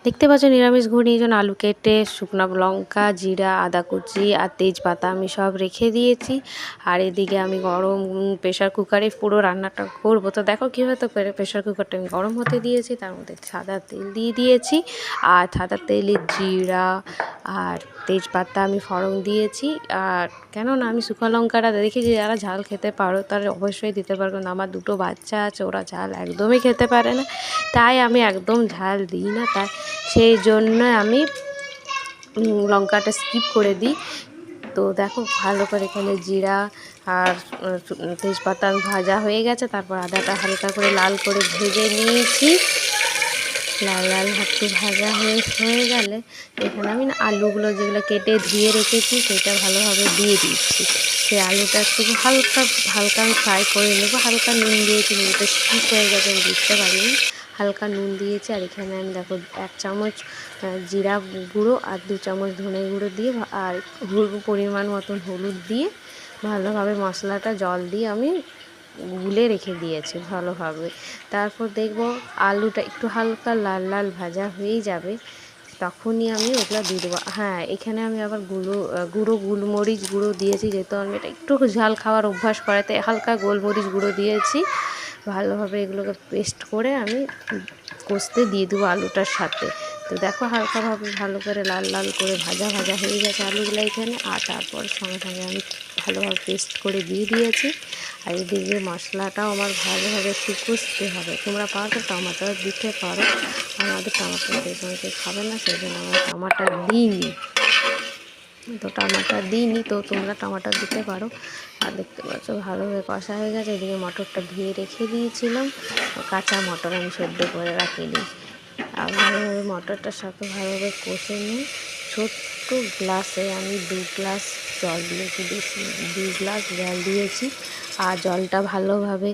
দেখতে পাচ্ছ নিরামিষ ঘুগনি, এই জন্য আলু কেটে শুকনো লঙ্কা, জিরা, আদা কুচি আর তেজপাতা আমি সব রেখে দিয়েছি। আর এদিকে আমি গরম প্রেশার কুকারে পুরো রান্নাটা করবো। তো দেখো কীভাবে, তো প্রেশার কুকারটা আমি গরম হতে দিয়েছি, তার মধ্যে সাদা তেল দিয়ে দিয়েছি। আর সাদা তেলে জিরা আর তেজপাতা আমি ফোড়ন দিয়েছি। আর কেননা আমি শুকনো লঙ্কাটা দেখেছি যারা ঝাল খেতে পারো তারা অবশ্যই দিতে পারো, কারণ আমার দুটো বাচ্চা আছে, ওরা ঝাল একদমই খেতে পারে না, তাই আমি একদম ঝাল দিই না। তাই সেই জন্য আমি লঙ্কাটা স্কিপ করে দিই। তো দেখো ভালো করে এখানে জিরা আর তেজপাতা ভাজা হয়ে গেছে। তারপর আদাটা হালকা করে লাল করে ভেজে নিয়েছি। লাল লাল একটু ভাজা হয়ে গেলে এখানে আমি আলুগুলো যেগুলো কেটে ধুয়ে রেখেছি সেটা ভালোভাবে দিয়ে দিচ্ছি। সেই আলুটা একটু হালকা হালকা আমি ফ্রাই করে নেবো। হালকা নুন দিয়েছি, নুনটা স্কিপ হয়ে গেছে, আমি বুঝতে পারিনি। হালকা নুন দিয়েছি। আর এখানে আমি দেখো 1 চামচ জিরা গুঁড়ো আর 2 চামচ ধনে গুঁড়ো দিয়ে আর পরিমাণ মতন হলুদ দিয়ে ভালোভাবে মশলাটা জল দিয়ে আমি গুলে রেখে দিয়েছি ভালোভাবে। তারপর দেখবো আলুটা একটু হালকা লাল লাল ভাজা হয়েই যাবে, তখনই আমি ওগুলো দিয়ে দেবো। হ্যাঁ, এখানে আমি আবার গোলমরিচ গুঁড়ো দিয়েছি, যেহেতু আমি এটা একটু ঝাল খাওয়ার অভ্যাস করাতে হালকা গোলমরিচ গুঁড়ো দিয়েছি। ভালোভাবে এগুলোকে পেস্ট করে আমি কষতে দিয়ে দেবো আলুটার সাথে। তো দেখো হালকাভাবে ভালো করে লাল লাল করে ভাজা হয়ে গেছে আলুগুলো এখানে। আর তারপর সঙ্গে সঙ্গে আমি ভালোভাবে পেস্ট করে দিয়ে দিয়েছি। আর এদিকে মশলাটাও আমার ভালোভাবে একটু কষতে হবে। তোমরা পারো টমেটো দিতে পারো, আমাদের টমেটো সেই সময় কেউ খাবে না, সেই জন্য আমরা টমেটো দিইনি। তো তোমরা টমেটো দিতে পারো। আর দেখতে পাচ্ছ ভালোভাবে কষা হয়ে গেছে। এদিকে মটরটা ধুয়ে রেখে দিয়েছিলাম, কাঁচা মটর আমি সেদ্ধ করে রাখিনি। আর ভালোভাবে মটরটার সাথে ভালোভাবে কষে নিয়ে ছোট্ট গ্লাসে আমি 2 গ্লাস জল দিয়েছি, 2 গ্লাস জল দিয়েছি। আর জলটা ভালোভাবে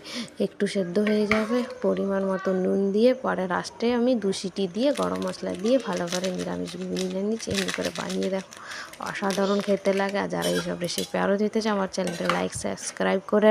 একটু সেদ্ধ হয়ে যাবে, পরিমাণ মতো নুন দিয়ে পরে লাস্টে আমি 2 সিটি দিয়ে গরম মশলা দিয়ে ভালো করে নিরামিষ ঘুগনি নিচ্ছি। এমনি করে বানিয়ে দেখো, অসাধারণ খেতে লাগে। আর যারা এইসব রেসিপি আরও দিতে চায় আমার চ্যানেলটা লাইক সাবস্ক্রাইব করে